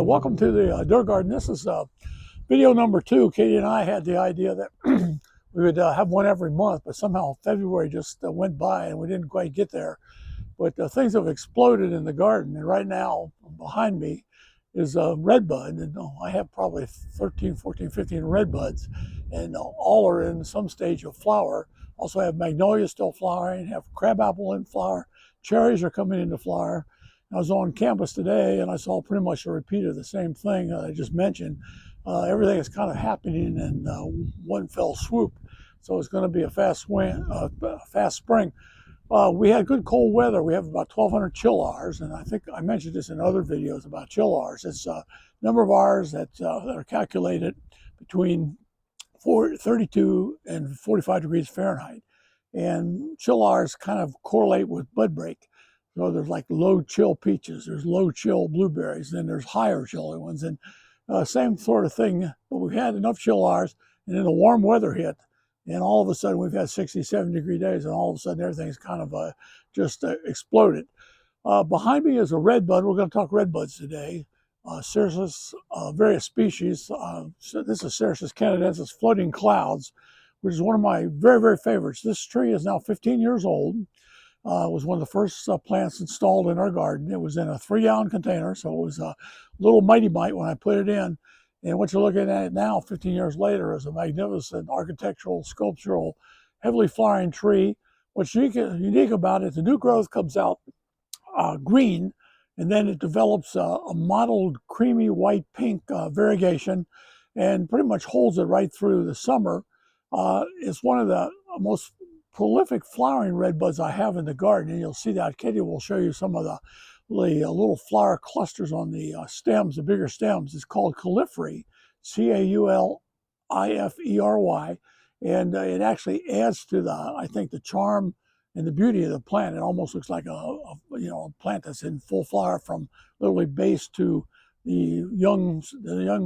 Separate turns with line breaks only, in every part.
welcome to the Dirr Garden. This is video number 2. Katie and I had the idea that we would have one every month, but somehow February just went by and we didn't quite get there. But things have exploded in the garden, and right now behind me is Redbud, and I have probably 13, 14, 15 Redbuds, and all are in some stage of flower. Also have magnolia still flowering, have crabapple in flower, cherries are coming into flower. I was on campus today and I saw pretty much a repeat of the same thing I just mentioned. Everything is kind of happening in one fell swoop, so it's going to be a fast spring. We had good cold weather. We have about 1,200 chill hours, and I think I mentioned this in other videos about chill hours. It's a number of hours that are calculated between 32 and 45 degrees Fahrenheit. And chill hours kind of correlate with bud break. So there's like low chill peaches, there's low chill blueberries, then there's higher chilly ones. And same sort of thing, but we've had enough chill hours, and then the warm weather hit. And all of a sudden we've had 67 degree days, and all of a sudden everything's kind of just exploded. Behind me is a redbud. We're going to talk redbuds today. Cercis, various species. So this is Cercis canadensis, floating clouds, which is one of my very, very favorites. This tree is now 15 years old. It was one of the first plants installed in our garden. It was in a 3-gallon container, so it was a little mighty mite when I put it in. And what you're looking at now, 15 years later, is a magnificent architectural, sculptural, heavily flowering tree. What's unique about it, the new growth comes out green, and then it develops a mottled creamy white pink variegation and pretty much holds it right through the summer. It's one of the most prolific flowering redbuds I have in the garden, and you'll see that. Katie will show you some of the little flower clusters on the stems, the bigger stems. It's called cauliflory, Caulifery, and it actually adds to I think, the charm and the beauty of the plant. It almost looks like a plant that's in full flower from literally base to the young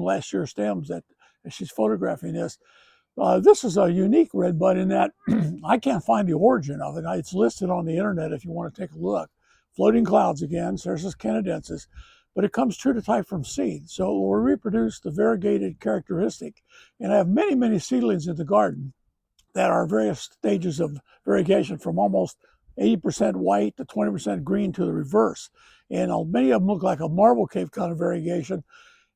last year stems that as she's photographing this. This is a unique redbud in that I can't find the origin of it. It's listed on the internet if you want to take a look. Floating clouds again, Cercis canadensis, but it comes true to type from seed. So it will reproduce the variegated characteristic. And I have many, many seedlings in the garden that are various stages of variegation, from almost 80% white to 20% green to the reverse. And many of them look like a marble cave kind of variegation.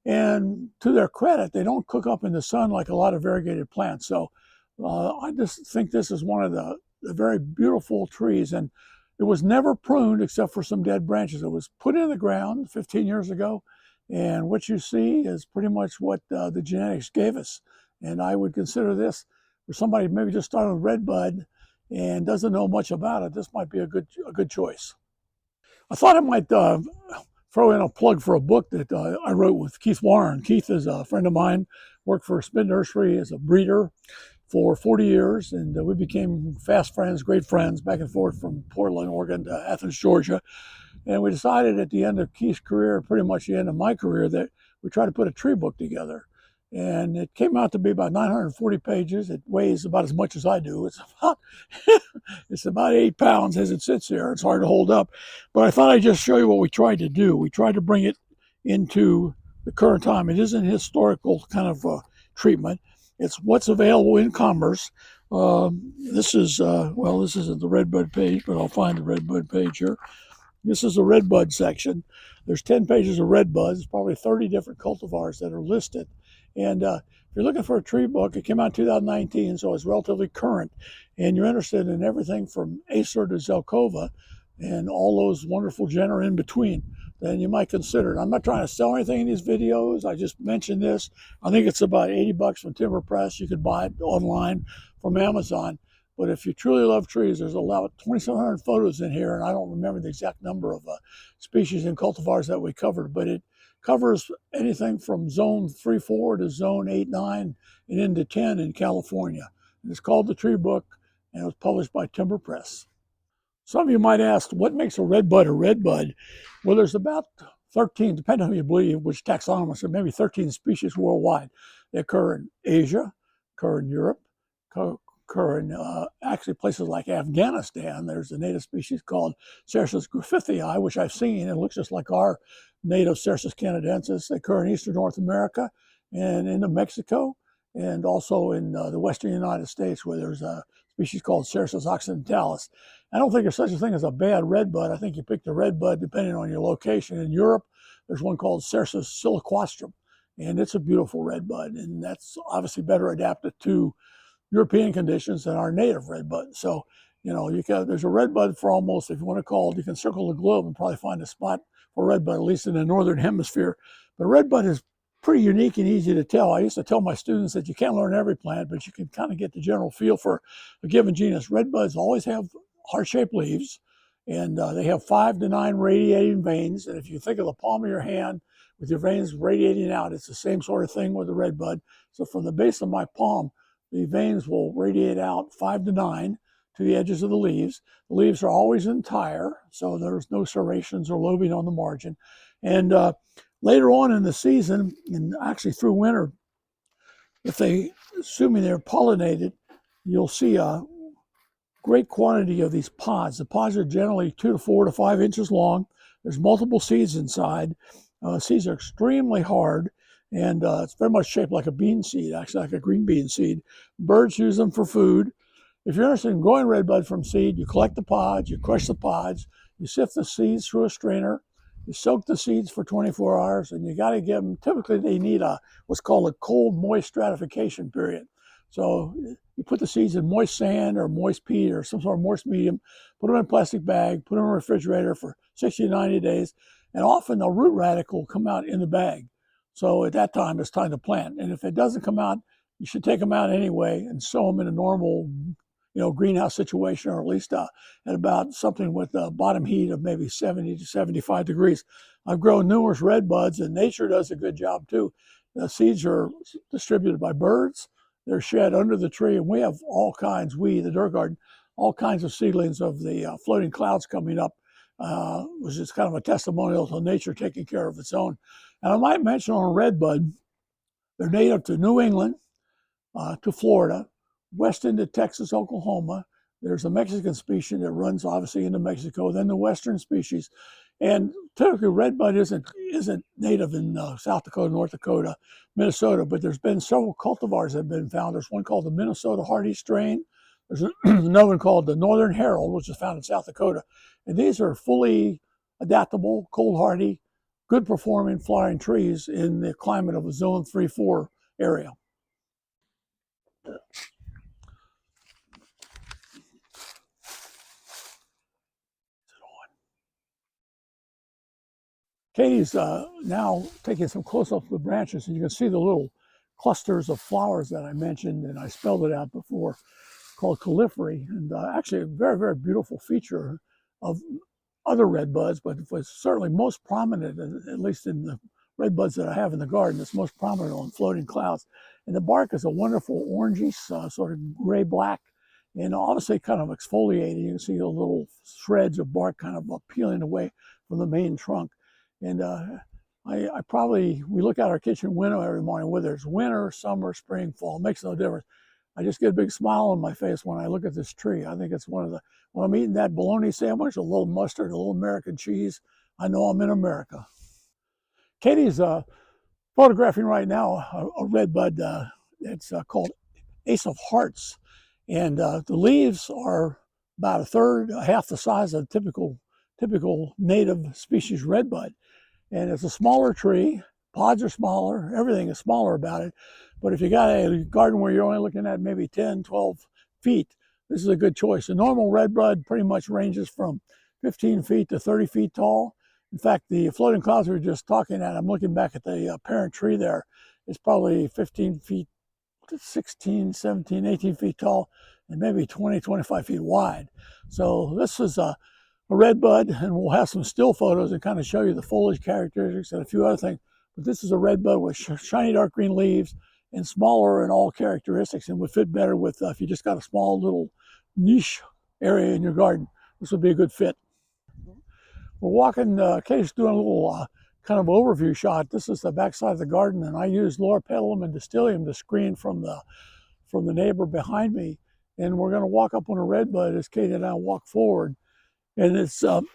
And to their credit, they don't cook up in the sun like a lot of variegated plants. So I just think this is one of the very beautiful trees. And it was never pruned except for some dead branches. It was put in the ground 15 years ago. And what you see is pretty much what the genetics gave us. And I would consider this, for somebody maybe just started with redbud and doesn't know much about it, this might be a good choice. I thought I might throw in a plug for a book that I wrote with Keith Warren. Keith is a friend of mine, worked for Spin Nursery as a breeder for 40 years, and we became fast friends, great friends, back and forth from Portland, Oregon to Athens, Georgia. And we decided at the end of Keith's career, pretty much the end of my career, that we try to put a tree book together. And it came out to be about 940 pages. It weighs about as much as I do. It's about 8 pounds as it sits there. It's hard to hold up. But I thought I'd just show you what we tried to do. We tried to bring it into the current time. It isn't historical kind of treatment. It's what's available in commerce. This isn't the Redbud page, but I'll find the Redbud page here. This is the Redbud section. There's 10 pages of Redbuds, probably 30 different cultivars that are listed. And if you're looking for a tree book, it came out in 2019, so it's relatively current. And you're interested in everything from Acer to Zelkova and all those wonderful genera in between, then you might consider it. I'm not trying to sell anything in these videos. I just mentioned this. I think it's about $80 from Timber Press. You could buy it online from Amazon. But if you truly love trees, there's about 2,700 photos in here, and I don't remember the exact number of species and cultivars that we covered, but it covers anything from zone 3-4 to zone 8-9 and into 10 in California. And it's called The Tree Book, and it was published by Timber Press. Some of you might ask, what makes a redbud a redbud? Well, there's about 13, depending on who you believe, which taxonomists, maybe 13 species worldwide. They occur in Asia, occur in Europe, occur occur in actually places like Afghanistan. There's a native species called Cercis griffithii, which I've seen. It looks just like our native Cercis canadensis. They occur in eastern North America and into Mexico, and also in the western United States, where there's a species called Cercis occidentalis. I don't think there's such a thing as a bad redbud. I think you pick the redbud depending on your location. In Europe, there's one called Cercis siliquastrum, and it's a beautiful redbud, and that's obviously better adapted to European conditions than our native redbud. So, there's a redbud for almost, if you want to call it, you can circle the globe and probably find a spot for redbud, at least in the northern hemisphere. But redbud is pretty unique and easy to tell. I used to tell my students that you can't learn every plant, but you can kind of get the general feel for a given genus. Redbuds always have heart-shaped leaves, and they have 5 to 9 radiating veins. And if you think of the palm of your hand with your veins radiating out, it's the same sort of thing with the redbud. So from the base of my palm, the veins will radiate out 5 to 9 to the edges of the leaves. The leaves are always entire, so there's no serrations or lobing on the margin. And later on in the season, and actually through winter, assuming they're pollinated, you'll see a great quantity of these pods. The pods are generally 2 to 4 to 5 inches long. There's multiple seeds inside. Seeds are extremely hard, and it's very much shaped like a bean seed, actually like a green bean seed. Birds use them for food. If you're interested in growing redbud from seed, you collect the pods, you crush the pods, you sift the seeds through a strainer, you soak the seeds for 24 hours, and you got to give them, typically they need what's called a cold moist stratification period. So you put the seeds in moist sand or moist peat or some sort of moist medium, put them in a plastic bag, put them in a refrigerator for 60 to 90 days, and often the root radicle will come out in the bag. So at that time, it's time to plant. And if it doesn't come out, you should take them out anyway and sow them in a normal greenhouse situation, or at least at about something with a bottom heat of maybe 70 to 75 degrees. I've grown numerous redbuds, and nature does a good job too. The seeds are distributed by birds. They're shed under the tree, and we have all kinds, the Dirr Garden, all kinds of seedlings of the floating clouds coming up, which is kind of a testimonial to nature taking care of its own. And I might mention on redbud, they're native to New England, to Florida, west into Texas, Oklahoma. There's a Mexican species that runs obviously into Mexico, then the western species. And typically redbud isn't native in South Dakota, North Dakota, Minnesota, but there's been several cultivars that have been found. There's one called the Minnesota Hardy strain. There's another one called the Northern Herald, which is found in South Dakota. And these are fully adaptable, cold hardy, good performing flowering trees in the climate of a zone 3-4 area. Katie's now taking some close-ups of the branches, and you can see the little clusters of flowers that I mentioned, and I spelled it out before, called califerae, and actually a very, very beautiful feature of other redbuds, but it was certainly most prominent, at least in the redbuds that I have in the garden. It's most prominent on floating clouds. And the bark is a wonderful orangey, sort of gray-black, and obviously kind of exfoliating. You can see the little shreds of bark kind of peeling away from the main trunk. And we look out our kitchen window every morning, whether it's winter, summer, spring, fall, it makes no difference. I just get a big smile on my face when I look at this tree. I think it's when I'm eating that bologna sandwich, a little mustard, a little American cheese, I know I'm in America. Katie's photographing right now a redbud. It's called Ace of Hearts. And the leaves are about half the size of typical native species redbud. And it's a smaller tree. Pods are smaller. Everything is smaller about it. But if you got a garden where you're only looking at maybe 10, 12 feet, this is a good choice. A normal redbud pretty much ranges from 15 feet to 30 feet tall. In fact, the floating clouds we were just talking at, I'm looking back at the parent tree there, it's probably 15 feet, 16, 17, 18 feet tall, and maybe 20, 25 feet wide. So this is a redbud, and we'll have some still photos and kind of show you the foliage characteristics and a few other things. But this is a redbud with shiny dark green leaves and smaller in all characteristics, and would fit better with if you just got a small little niche area in your garden. This would be a good fit. We're walking, Katie's doing a little kind of overview shot. This is the backside of the garden, and I used Loropetalum and Distilleum to screen from the neighbor behind me. and we're going to walk up on a redbud as Katie and I walk forward. And it's an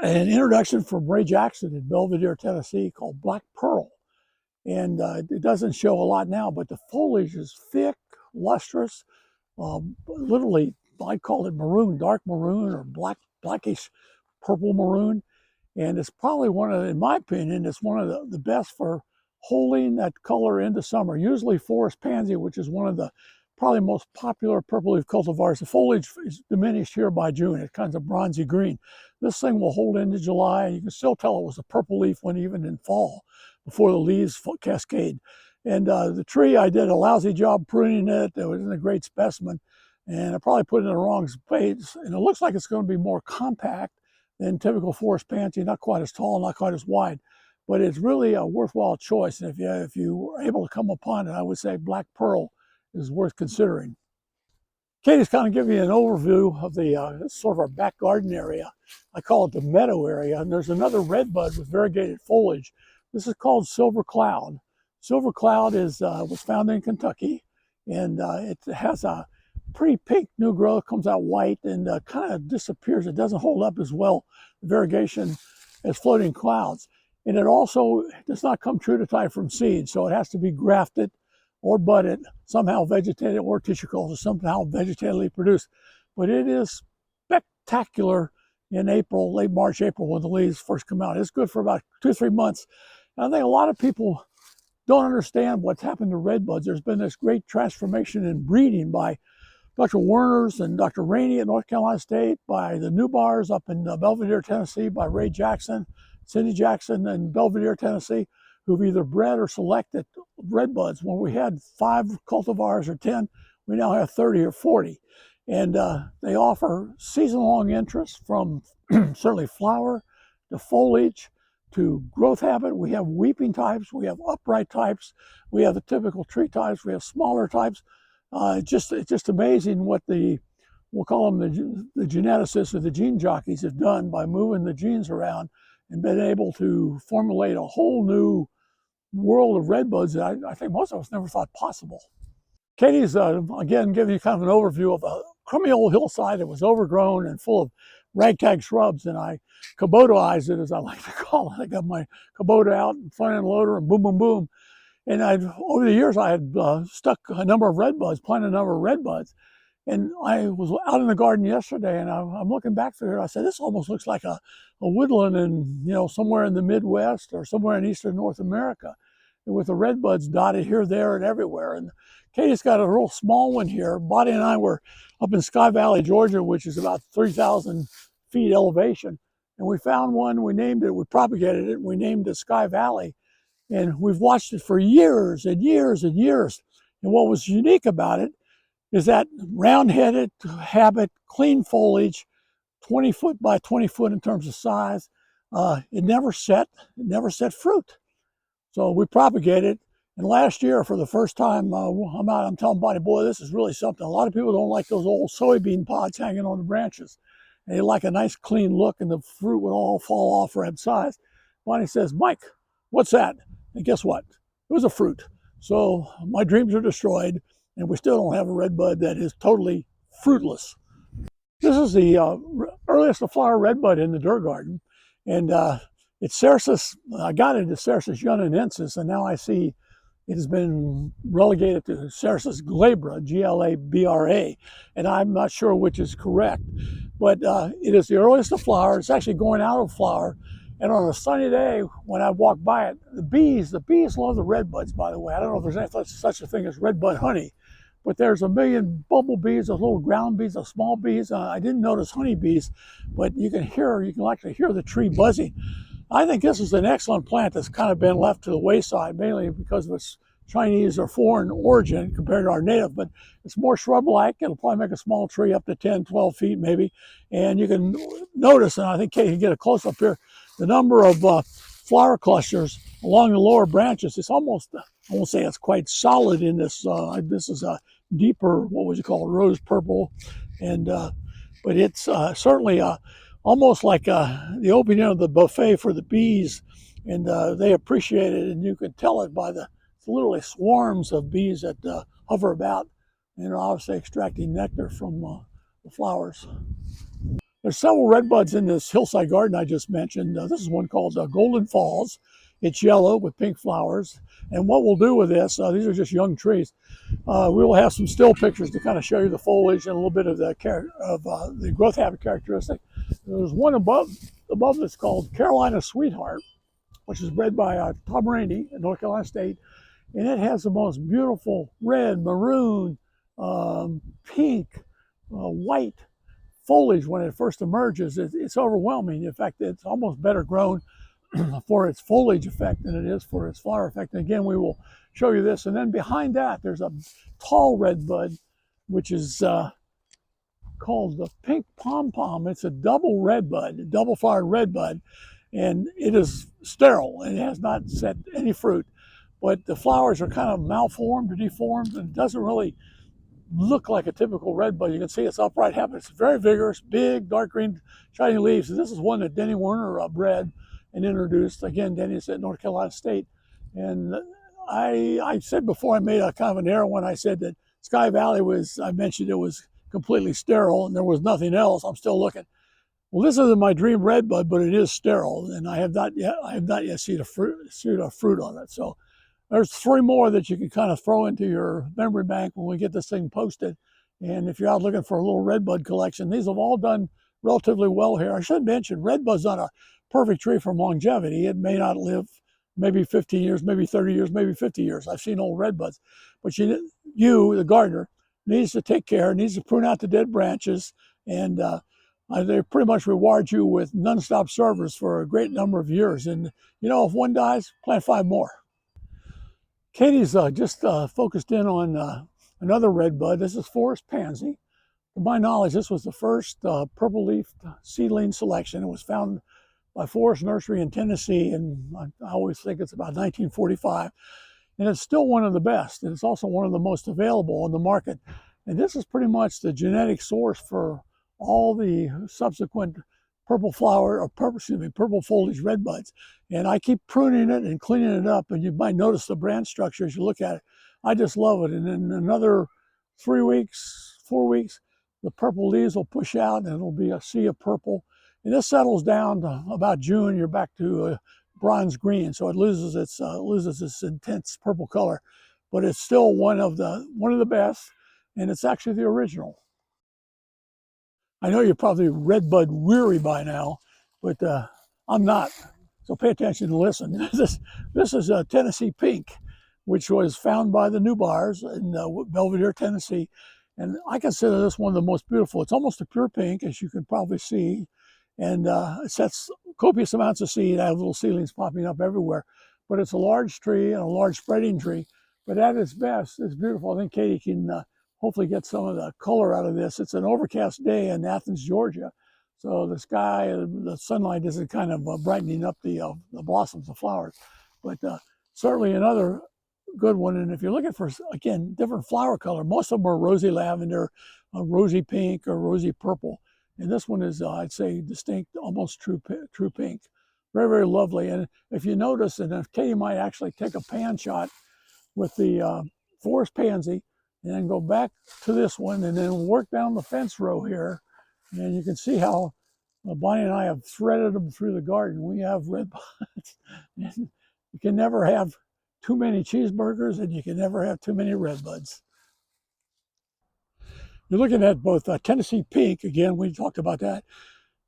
introduction from Ray Jackson in Belvedere, Tennessee, called Black Pearl. And it doesn't show a lot now, but the foliage is thick, lustrous, literally, I call it maroon, dark maroon, or blackish purple maroon. And it's probably one of, in my opinion, it's one of the best for holding that color into summer. Usually forest pansy, which is one of the probably most popular purple leaf cultivars, the foliage is diminished here by June. It's kind of bronzy green. This thing will hold into July, and you can still tell it was a purple leaf when even in fall, before the leaves cascade. And the tree, I did a lousy job pruning it. It wasn't a great specimen, and I probably put it in the wrong space. And it looks like it's going to be more compact than typical forest pansy, not quite as tall, not quite as wide, but it's really a worthwhile choice. And if you were able to come upon it, I would say Black Pearl is worth considering. Katie's kind of giving you an overview of the sort of our back garden area. I call it the meadow area, and there's another redbud with variegated foliage. This is called Silver Cloud. Silver Cloud was found in Kentucky, and it has a pretty pink new growth, comes out white, and kind of disappears. It doesn't hold up as well, variegation, as floating clouds. And it also does not come true to type from seed, so it has to be grafted or budded, somehow vegetated, or tissue culture, somehow vegetatively produced. But it is spectacular in April, late March, April, when the leaves first come out. It's good for about 2 or 3 months. And I think a lot of people don't understand what's happened to redbuds. There's been this great transformation in breeding by Dr. Werner's and Dr. Rainey at North Carolina State, by the Newbars up in Belvedere, Tennessee, by Ray Jackson, Cindy Jackson in Belvedere, Tennessee, who've either bred or selected redbuds. When we had 5 cultivars or 10, we now have 30 or 40. And they offer season-long interest from certainly flower to foliage to growth habit. We have weeping types, we have upright types, we have the typical tree types, we have smaller types. It's just amazing what we'll call them the geneticists or the gene jockeys have done by moving the genes around and been able to formulate a whole new world of redbuds that I think most of us never thought possible. Katie's, again, giving you kind of an overview of a crummy old hillside that was overgrown and full of ragtag shrubs, and I Kubotaized it, as I like to call it. I got my Kubota out, front end loader, and boom, boom, boom. And over the years, I had stuck a number of redbuds, planted a number of redbuds. And I was out in the garden yesterday, and I'm looking back through it. I said, this almost looks like a woodland in, somewhere in the Midwest or somewhere in eastern North America, and with the redbuds dotted here, there, and everywhere. And Katie's got a real small one here. Bonnie and I were up in Sky Valley, Georgia, which is about 3,000 feet elevation. And we found one, we named it, we propagated it, and we named it Sky Valley. And we've watched it for years and years and years. And what was unique about it is that round-headed habit, clean foliage, 20 foot by 20 foot in terms of size. It never set fruit. So we propagated. And last year, for the first time, I'm telling Bonnie, boy, this is really something. A lot of people don't like those old soybean pods hanging on the branches. And they like a nice clean look, and the fruit would all fall off or have size. Bonnie says, Mike, what's that? And guess what? It was a fruit. So my dreams are destroyed, and we still don't have a redbud that is totally fruitless. This is the earliest to flower redbud in the Dirr garden, and it's Cercis. I got it as Cercis canadensis, and now I see it has been relegated to Cercis glabra, Glabra, and I'm not sure which is correct, but it is the earliest to flower. It's actually going out of flower. And on a sunny day, when I walk by it, the bees love the redbuds, by the way. I don't know if there's any such a thing as redbud honey, but there's a million bumblebees, those little ground bees, those small bees. I didn't notice honeybees, but you can actually hear the tree buzzing. I think this is an excellent plant that's kind of been left to the wayside, mainly because of its Chinese or foreign origin compared to our native, but it's more shrub-like. It'll probably make a small tree up to 10, 12 feet maybe. And you can notice, and I think Kate can get a close-up here, the number of flower clusters along the lower branches. It's almost, I won't say it's quite solid in this. This is a deeper, what would you call it, rose purple. And but it's certainly almost like the opening of the buffet for the bees. And they appreciate it, and you can tell it by the literally swarms of bees that hover about and obviously extracting nectar from the flowers. There's several redbuds in this hillside garden I just mentioned. This is one called Golden Falls. It's yellow with pink flowers. And what we'll do with this, these are just young trees. We will have some still pictures to kind of show you the foliage and a little bit of the growth habit characteristic. There's one above that's called Carolina Sweetheart, which is bred by Tom Rainey at North Carolina State. And it has the most beautiful red, maroon, pink, white foliage when it first emerges. It's overwhelming. In fact, it's almost better grown for its foliage effect than it is for its flower effect. And again, we will show you this. And then behind that, there's a tall redbud, which is called the pink pom-pom. It's a double redbud, a double flowered redbud, and it is sterile and it has not set any fruit. But the flowers are kind of malformed or deformed, and it doesn't really look like a typical redbud. You can see its upright habit. It's very vigorous, big, dark green, shiny leaves. And this is one that Denny Werner bred and introduced. Again, Denny's at North Carolina State. And I said before I made a kind of an error when I said that Sky Valley I mentioned it was completely sterile and there was nothing else. I'm still looking. Well, this isn't my dream redbud, but it is sterile, and I have not yet seen a fruit on it. So there's 3 more that you can kind of throw into your memory bank when we get this thing posted. And if you're out looking for a little redbud collection, these have all done relatively well here. I should mention, redbud's not a perfect tree from longevity. It may not live maybe 15 years, maybe 30 years, maybe 50 years. I've seen old redbuds. But you, the gardener, needs to take care, needs to prune out the dead branches, and they pretty much reward you with nonstop service for a great number of years. And, if one dies, plant 5 more. Katie's just focused in on another redbud. This is forest pansy. To my knowledge, this was the first purple leaf seedling selection. It was found by Forest Nursery in Tennessee, and I always think it's about 1945. And it's still one of the best, and it's also one of the most available on the market. And this is pretty much the genetic source for all the subsequent purple foliage redbuds. And I keep pruning it and cleaning it up, and you might notice the branch structure as you look at it. I just love it. And in another 4 weeks, the purple leaves will push out and it'll be a sea of purple. And this settles down to about June, you're back to bronze green, so it loses its intense purple color, but it's still one of the best, and it's actually the original. I know you're probably redbud weary by now, but I'm not. So pay attention and listen. This is a Tennessee pink, which was found by the Newbyers in Belvedere, Tennessee. And I consider this one of the most beautiful. It's almost a pure pink, as you can probably see. And it sets copious amounts of seed. I have little seedlings popping up everywhere. But it's a large tree and a large spreading tree. But at its best, it's beautiful. I think Katie can hopefully get some of the color out of this. It's an overcast day in Athens, Georgia. So the sky, the sunlight isn't kind of brightening up the blossoms, the flowers. But certainly another good one. And if you're looking for, again, different flower color, most of them are rosy lavender, rosy pink, or rosy purple. And this one is, I'd say, distinct, almost true pink. Very, very lovely. And if you notice, and if Katie might actually take a pan shot with the forest pansy, and then go back to this one, and then work down the fence row here, and you can see how Bonnie and I have threaded them through the garden. We have redbuds. You can never have too many cheeseburgers, and you can never have too many redbuds. You're looking at both Tennessee pink, again, we talked about that,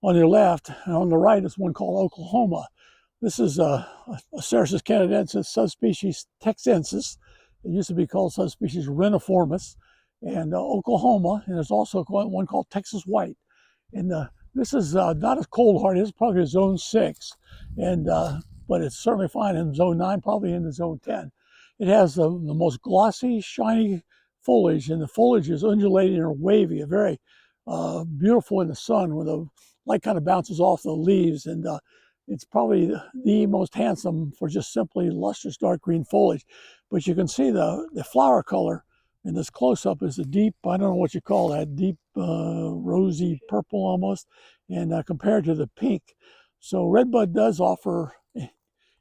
on your left, and on the right is one called Oklahoma. This is a Cercis canadensis, subspecies texensis. It used to be called subspecies reniformis. And Oklahoma, and there's also one called Texas white. And this is not as cold hardy. It's probably a zone 6, and but it's certainly fine in zone 9, probably into zone 10. It has the most glossy, shiny foliage, and the foliage is undulating or wavy, very beautiful in the sun when the light kind of bounces off the leaves. And it's probably the most handsome for just simply lustrous dark green foliage. But you can see the flower color in this close-up is a deep, I don't know what you call that, deep rosy purple almost, and compared to the pink. So redbud does offer,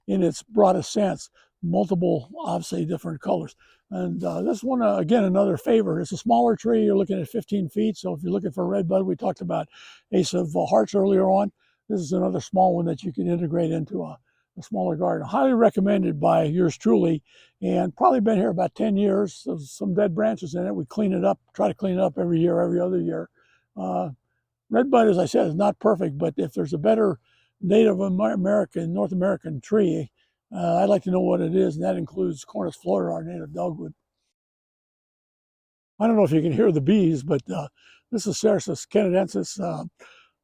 in its broadest sense, multiple, obviously different colors. And this one, again, another favorite. It's a smaller tree. You're looking at 15 feet. So if you're looking for a redbud, we talked about Ace of Hearts earlier on. This is another small one that you can integrate into a smaller garden. Highly recommended by yours truly, and probably been here about 10 years. There's some dead branches in it. We clean it up, try to clean it up every year, every other year. Redbud, as I said, is not perfect, but if there's a better Native American, North American tree, I'd like to know what it is, and that includes Cornus flora, our native dogwood. I don't know if you can hear the bees, but this is Cercis canadensis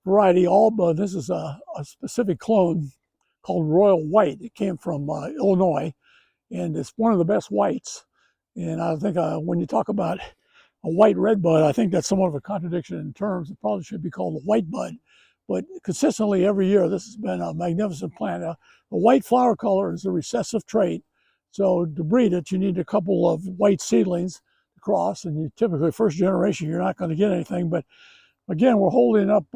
variety alba. This is a specific clone called Royal White. It came from Illinois, and it's one of the best whites. And I think when you talk about a white redbud, I think that's somewhat of a contradiction in terms. It probably should be called a white bud. But consistently every year, this has been a magnificent plant. The white flower color is a recessive trait. So to breed it, you need a couple of white seedlings to cross. And you typically, first generation, you're not going to get anything. But again, we're holding up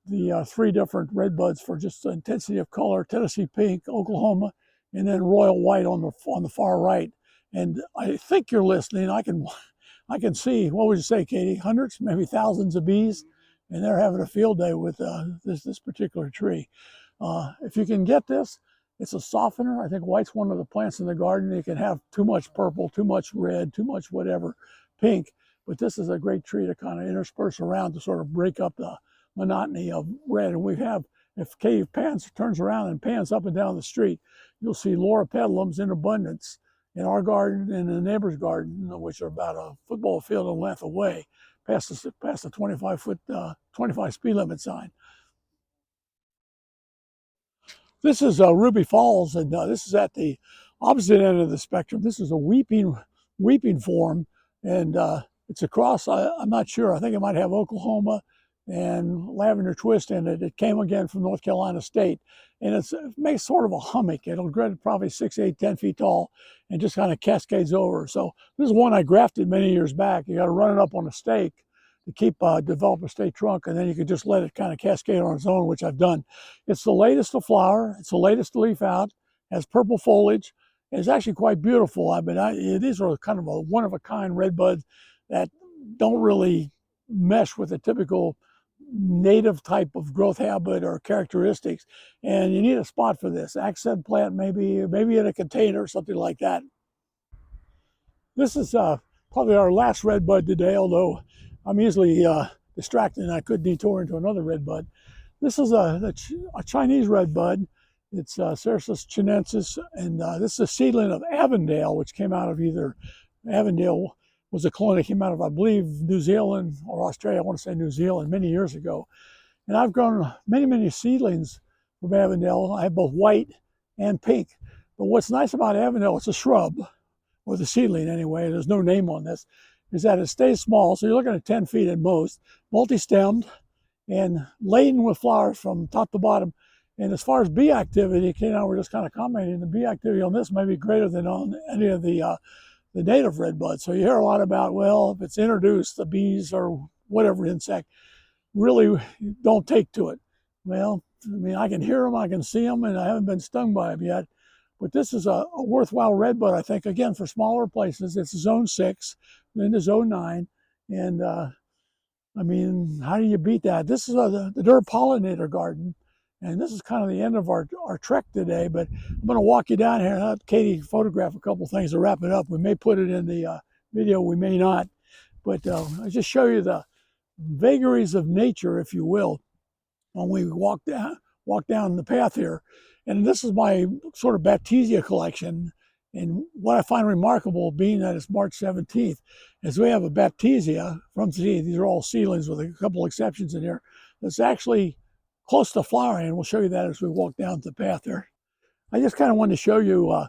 the three different redbuds for just the intensity of color: Tennessee pink, Oklahoma, and then royal white on the far right. And I think you're listening. I can see, what would you say, Katie? Hundreds, maybe thousands of bees, and they're having a field day with this particular tree. If you can get this, it's a softener. I think white's one of the plants in the garden. You can have too much purple, too much red, too much whatever, pink. But this is a great tree to kind of intersperse around to sort of break up the monotony of red. And we have, if Katie turns around and pans up and down the street, you'll see loropetalums in abundance in our garden and in the neighbor's garden, which are about a football field in length away, past the 25 speed limit sign. This is Ruby Falls, and this is at the opposite end of the spectrum. This is a weeping form, and it's across, I'm not sure, I think it might have Oklahoma and lavender twist in it. It came again from North Carolina State, and it makes sort of a hummock. It'll grow probably 6, 8, 10 feet tall and just kind of cascades over. So this is one I grafted many years back. You got to run it up on a stake to develop a stake trunk, and then you can just let it kind of cascade on its own, which I've done. It's the latest to flower. It's the latest to leaf out. Has purple foliage. It's actually quite beautiful. I mean, these are kind of a one-of-a-kind redbuds that don't really mesh with the typical native type of growth habit or characteristics, and you need a spot for this. Accent plant, maybe in a container or something like that. This is probably our last redbud today, although I'm easily distracted and I could detour into another redbud. This is a Chinese redbud. It's Cercis chinensis, and this is a seedling of Avondale, which came out of Avondale was a clone that came out of, I believe, New Zealand or Australia. I want to say New Zealand many years ago. And I've grown many seedlings from Avondale. I have both white and pink. But what's nice about Avondale, it's a shrub, or the seedling anyway, there's no name on this, is that it stays small. So you're looking at 10 feet at most, multi-stemmed and laden with flowers from top to bottom. And as far as bee activity, Kate and I were just kind of commenting, the bee activity on this may be greater than on any of the native redbud. So you hear a lot about, well, if it's introduced, the bees or whatever insect really don't take to it. Well, I mean, I can hear them, I can see them, and I haven't been stung by them yet. But this is a worthwhile redbud, I think, again, for smaller places. It's zone 6, then to zone 9. And I mean, how do you beat that? This is the Dirr pollinator garden. And this is kind of the end of our trek today, but I'm going to walk you down here and have Katie photograph a couple things to wrap it up. We may put it in the video, we may not, but I just show you the vagaries of nature, if you will, when we walk down the path here. And this is my sort of Baptisia collection. And what I find remarkable, being that it's March 17th, is we have a Baptisia from seed. These are all seedlings with a couple exceptions in here. That's actually close to flowering, and we'll show you that as we walk down the path there. I just kind of wanted to show you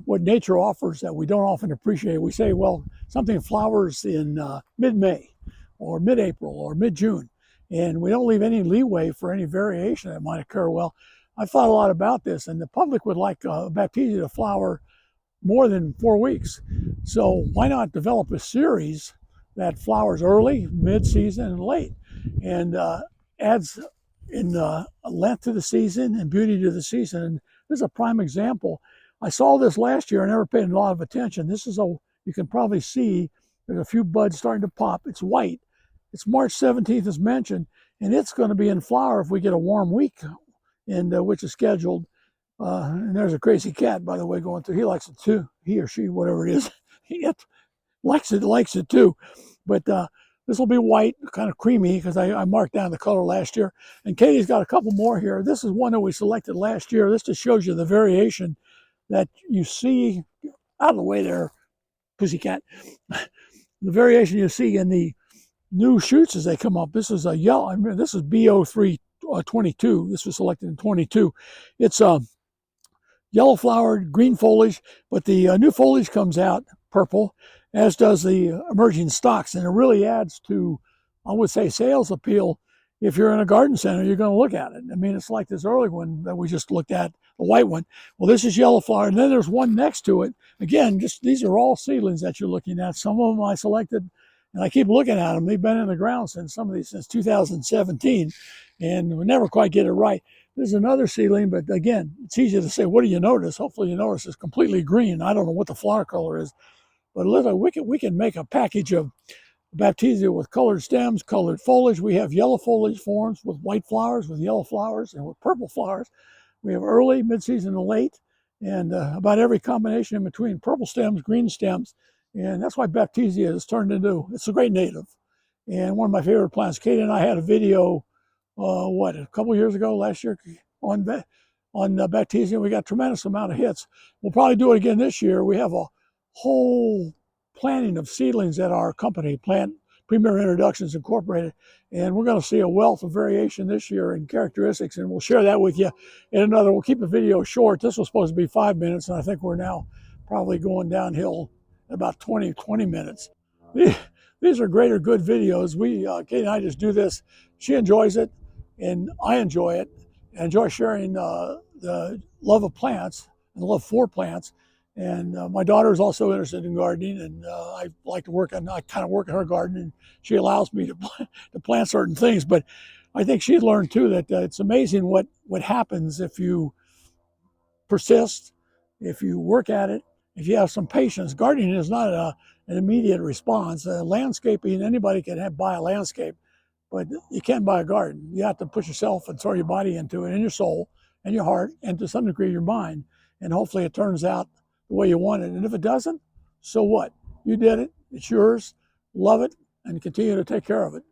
what nature offers that we don't often appreciate. We say, well, something flowers in mid-May or mid-April or mid-June, and we don't leave any leeway for any variation that might occur. Well, I thought a lot about this, and the public would like Baptisia to flower more than 4 weeks. So why not develop a series that flowers early, mid-season, and late, and adds in length to the season and beauty to the season. And this is a prime example. I saw this last year. I never paid a lot of attention. This is you can probably see there's a few buds starting to pop. It's white. It's March 17th as mentioned, and it's going to be in flower if we get a warm week, and which is scheduled. And there's a crazy cat, by the way, going through. He likes it too. He or she, whatever it is, it likes it too. But this will be white, kind of creamy, because I marked down the color last year. And Katie's got a couple more here. This is one that we selected last year. This just shows you the variation that you see out of the way there, pussycat. The variation you see in the new shoots as they come up. This is a yellow. I mean, this is BO322. This was selected in 22. It's yellow flowered, green foliage, but the new foliage comes out purple, as does the emerging stalks, and it really adds to, I would say, sales appeal. If you're in a garden center, you're going to look at it. I mean, it's like this early one that we just looked at, the white one. Well, this is yellow flower, and then there's one next to it. Again, just these are all seedlings that you're looking at. Some of them I selected, and I keep looking at them. They've been in the ground since some of these since 2017, and we never quite get it right. There's another seedling, but again, it's easy to say, what do you notice? Hopefully you notice it's completely green. I don't know what the flower color is, but literally we can make a package of Baptisia with colored stems, colored foliage. We have yellow foliage forms with white flowers, with yellow flowers, and with purple flowers. We have early, mid-season, and late, and about every combination in between, purple stems, green stems, and that's why Baptisia has turned into, it's a great native, and one of my favorite plants. Katie and I had a video a couple years ago, last year, on Baptisia. We got a tremendous amount of hits. We'll probably do it again this year. We have a whole planting of seedlings at our company, Plant Premier Introductions Incorporated, and we're going to see a wealth of variation this year in characteristics, and we'll share that with you in another. We'll keep the video short. This was supposed to be 5 minutes, and I think we're now probably going downhill about 20 minutes. These are great or good videos. Kate and I just do this. She enjoys it, and I enjoy it. I enjoy sharing the love of plants and the love for plants. And my daughter is also interested in gardening, and I like to I kind of work in her garden, and she allows me to plant certain things. But I think she's learned too that it's amazing what happens if you persist, if you work at it, if you have some patience. Gardening is not an immediate response. Landscaping, anybody can buy a landscape, but you can't buy a garden. You have to put yourself and throw your body into it, and your soul, and your heart, and to some degree your mind. And hopefully it turns out the way you want it. And if it doesn't, so what? You did it. It's yours. Love it, and continue to take care of it.